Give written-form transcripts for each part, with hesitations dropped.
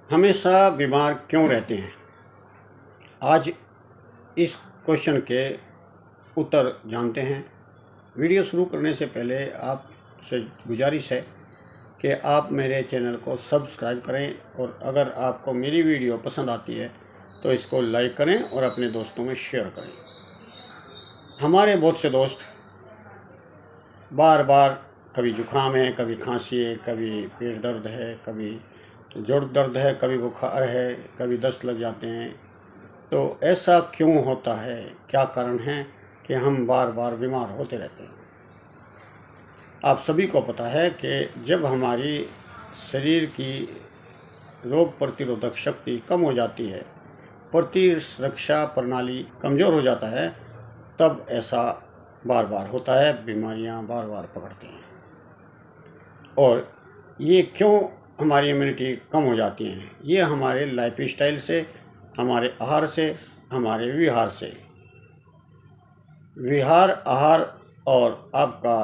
हमेशा बीमार क्यों रहते हैं? आज इस क्वेश्चन के उत्तर जानते हैं। वीडियो शुरू करने से पहले आपसे गुजारिश है कि आप मेरे चैनल को सब्सक्राइब करें और अगर आपको मेरी वीडियो पसंद आती है तो इसको लाइक करें और अपने दोस्तों में शेयर करें। हमारे बहुत से दोस्त बार बार कभी जुकाम है, कभी खांसी है, कभी पेट दर्द है, कभी जोड़ दर्द है, कभी बुखार है, कभी दस्त लग जाते हैं। तो ऐसा क्यों होता है? क्या कारण है कि हम बार बार बीमार होते रहते हैं? आप सभी को पता है कि जब हमारी शरीर की रोग प्रतिरोधक शक्ति कम हो जाती है, प्रतिरक्षा प्रणाली कमज़ोर हो जाता है, तब ऐसा बार बार होता है, बीमारियां बार बार पकड़ती हैं। और ये क्यों हमारी इम्यूनिटी कम हो जाती हैं? ये हमारे लाइफस्टाइल से, हमारे आहार से, हमारे विहार से। विहार, आहार और आपका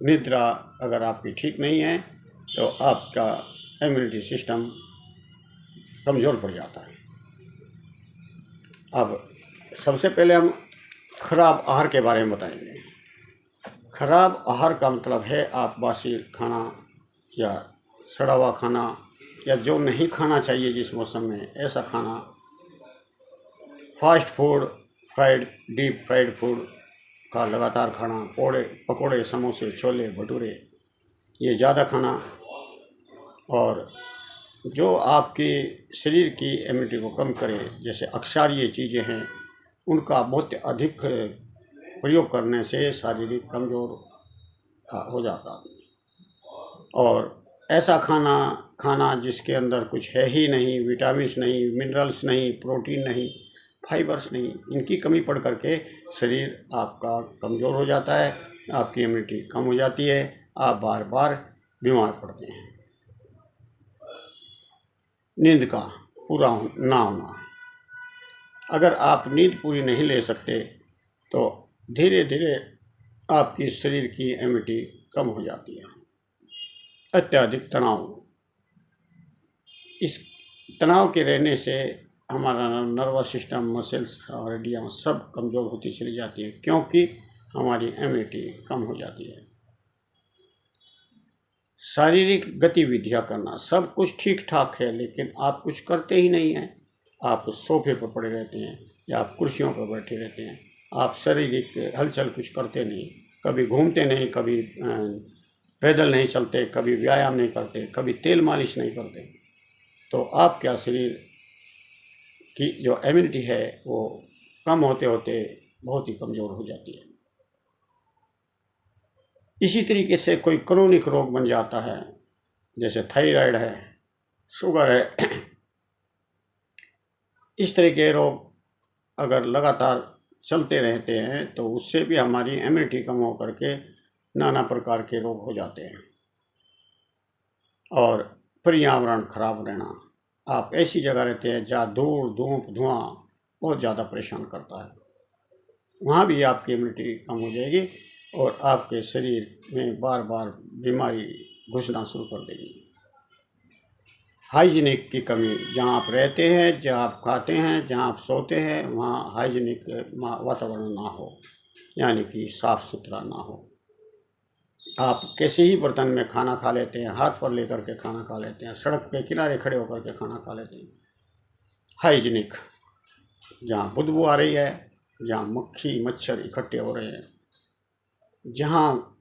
निद्रा अगर आपकी ठीक नहीं है तो आपका इम्यूनिटी सिस्टम कमज़ोर पड़ जाता है। अब सबसे पहले हम खराब आहार के बारे में बताएंगे। खराब आहार का मतलब है आप बासी खाना या सड़ा हुआ खाना या जो नहीं खाना चाहिए जिस मौसम में, ऐसा खाना, fast food, deep fried food का लगातार खाना, पकोड़े, समोसे, छोले भटूरे, ये ज़्यादा खाना, और जो आपकी शरीर की इम्यूनिटी को कम करे, जैसे अक्षारीय चीज़ें हैं, उनका बहुत अधिक प्रयोग करने से शारीरिक कमज़ोर हो जाता है। और ऐसा खाना जिसके अंदर कुछ है ही नहीं, विटामिन्स नहीं, मिनरल्स नहीं, प्रोटीन नहीं, फाइबर्स नहीं, इनकी कमी पड़ करके शरीर आपका कमज़ोर हो जाता है, आपकी इम्यूनिटी कम हो जाती है, आप बार बार बीमार पड़ते हैं। नींद का पूरा ना होना। अगर आप नींद पूरी नहीं ले सकते तो धीरे धीरे आपकी शरीर की इम्यूनिटी कम हो जाती है। अत्यधिक तनाव, इस तनाव के रहने से हमारा नर्वस सिस्टम, मसल्स और हड्डियाँ सब कमज़ोर होती चली जाती है, क्योंकि हमारी इम्यूनिटी कम हो जाती है। शारीरिक गतिविधियाँ करना, सब कुछ ठीक ठाक है, लेकिन आप कुछ करते ही नहीं हैं। आप सोफे पर पड़े रहते हैं या आप कुर्सियों पर बैठे रहते हैं। आप शारीरिक हलचल कुछ करते नहीं, कभी घूमते नहीं, कभी पैदल नहीं चलते, कभी व्यायाम नहीं करते, कभी तेल मालिश नहीं करते। तो आपका शरीर की जो इम्यूनिटी है वो कम होते होते बहुत ही कमज़ोर हो जाती है। इसी तरीके से कोई क्रोनिक रोग बन जाता है, जैसे थायराइड है, शुगर है, इस तरह के रोग अगर लगातार चलते रहते हैं तो उससे भी हमारी इम्यूनिटी कम हो करके नाना प्रकार के रोग हो जाते हैं। और पर्यावरण खराब रहना, आप ऐसी जगह रहते हैं जहाँ धूल, धूप, धुआं बहुत ज़्यादा परेशान करता है, वहाँ भी आपकी इम्यूनिटी कम हो जाएगी और आपके शरीर में बार बार बीमारी घुसना शुरू कर देगी। हाइजीनिक की कमी, जहाँ आप रहते हैं, जहाँ आप खाते हैं, जहाँ आप सोते हैं, वहाँ हाइजीनिक वातावरण ना हो, यानी कि साफ़ सुथरा ना हो। आप कैसे ही बर्तन में खाना खा लेते हैं, हाथ पर लेकर के खाना खा लेते हैं, सड़क के किनारे खड़े होकर के खाना खा लेते हैं। हाइजीनिक, जहाँ बदबू आ रही है, जहाँ मक्खी मच्छर इकट्ठे हो रहे हैं, जहाँ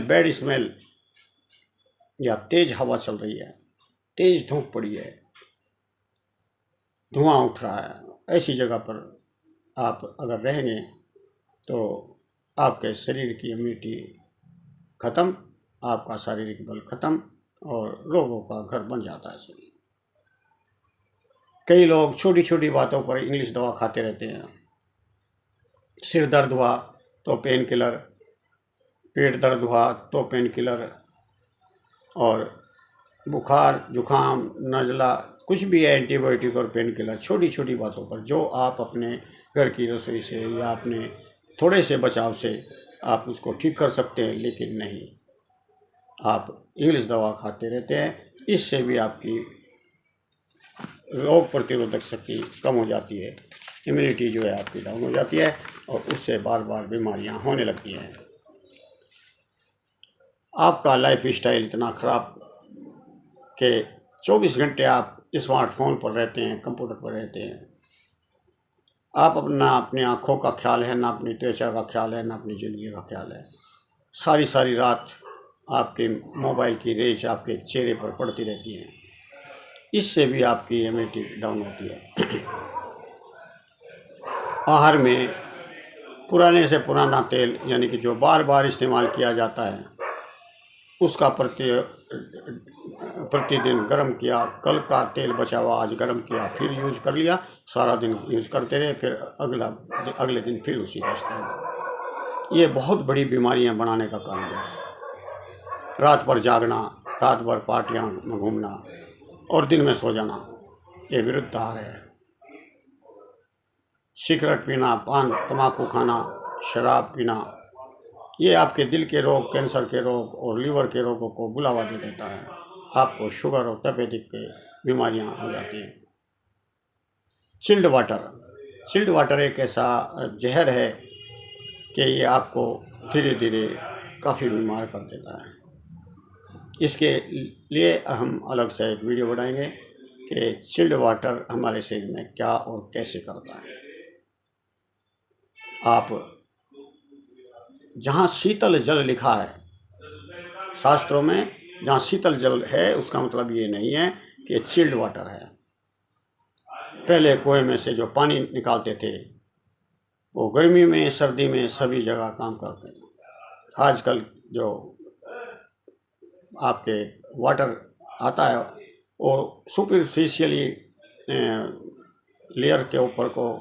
बैड स्मेल या तेज हवा चल रही है, तेज धूप पड़ी है, धुआं उठ रहा है, ऐसी जगह पर आप अगर रहेंगे तो आपके शरीर की इम्यूनिटी खत्म, आपका शारीरिक बल खत्म और रोगों का घर बन जाता है शरीर। कई लोग छोटी छोटी बातों पर इंग्लिश दवा खाते रहते हैं। सिर दर्द हुआ तो पेन किलर, पेट दर्द हुआ तो पेन किलर, और बुखार, जुखाम, नज़ला, कुछ भी है, एंटीबायोटिक और पेन किलर, छोटी छोटी बातों पर, जो आप अपने घर की रसोई से या अपने थोड़े से बचाव से आप उसको ठीक कर सकते हैं, लेकिन नहीं, आप इंग्लिश दवा खाते रहते हैं इससे भी आपकी रोग प्रतिरोधक शक्ति कम हो जाती है, इम्यूनिटी जो है आपकी डाउन हो जाती है और उससे बार बार बीमारियां होने लगती हैं। आपका लाइफ स्टाइल इतना ख़राब कि 24 घंटे आप स्मार्टफोन पर रहते हैं, कंप्यूटर पर रहते हैं। आप अपनी आँखों का ख्याल है, ना अपनी त्वचा का ख्याल है, ना अपनी ज़िंदगी का ख्याल है। सारी सारी रात आपके मोबाइल की रेज आपके चेहरे पर पड़ती रहती हैं। इससे भी आपकी इम्यूनिटी डाउन होती है। आहार में पुराने से पुराना तेल यानी कि जो बार बार इस्तेमाल किया जाता है उसका प्रतिदिन गर्म किया, कल का तेल बचा हुआ आज गर्म किया, फिर यूज कर लिया, सारा दिन यूज करते रहे, फिर अगले दिन फिर उसी का इस्तेमाल। ये बहुत बड़ी बीमारियां बनाने का कारण है। रात भर जागना, रात भर पार्टियां में घूमना और दिन में सो जाना, ये विरुद्ध आहार है। सिगरेट पीना, पान तम्बाकू खाना, शराब पीना, ये आपके दिल के रोग, कैंसर के रोग और लीवर के रोगों को बुलावा दे देता है। आपको शुगर और तपेदिक के बीमारियां हो जाती हैं। चिल्ड वाटर एक ऐसा जहर है कि ये आपको धीरे धीरे काफ़ी बीमार कर देता है। इसके लिए हम अलग से एक वीडियो बनाएंगे कि चिल्ड वाटर हमारे शरीर में क्या और कैसे करता है। आप जहाँ शीतल जल लिखा है शास्त्रों में, जहाँ शीतल जल है उसका मतलब ये नहीं है कि चिल्ड वाटर है। पहले कुएं में से जो पानी निकालते थे वो गर्मी में सर्दी में सभी जगह काम करते थे। आजकल जो आपके वाटर आता है वो सुपरफिशियली लेयर के ऊपर को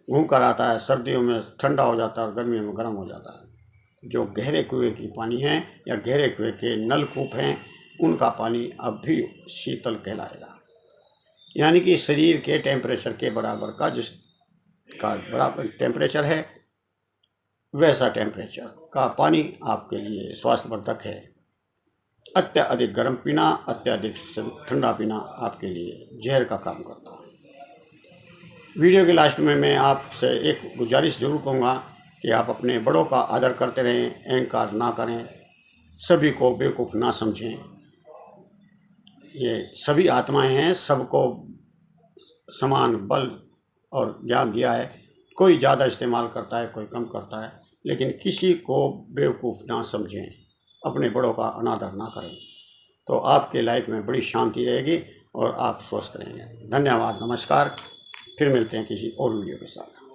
घूम कर आता है। सर्दियों में ठंडा हो जाता है और गर्मियों में गर्म हो जाता है। जो गहरे कुएं की पानी है या गहरे कुएं के नलकूप हैं उनका पानी अब भी शीतल कहलाएगा। यानी कि शरीर के टेम्परेचर के बराबर का जिसका बराबर टेम्परेचर है वैसा टेम्परेचर का पानी आपके लिए स्वास्थ्यवर्धक है। अत्यधिक गर्म पीना, अत्यधिक ठंडा पीना आपके लिए जहर का काम करता है। वीडियो के लास्ट में मैं आपसे एक गुजारिश जरूर करूँगा कि आप अपने बड़ों का आदर करते रहें, अहंकार ना करें, सभी को बेवकूफ़ ना समझें। ये सभी आत्माएं हैं, सबको समान बल और ज्ञान दिया है। कोई ज़्यादा इस्तेमाल करता है, कोई कम करता है, लेकिन किसी को बेवकूफ़ ना समझें, अपने बड़ों का अनादर ना करें, तो आपके लाइफ में बड़ी शांति रहेगी और आप स्वस्थ रहेंगे। धन्यवाद, नमस्कार। फिर मिलते हैं किसी और वीडियो के साथ।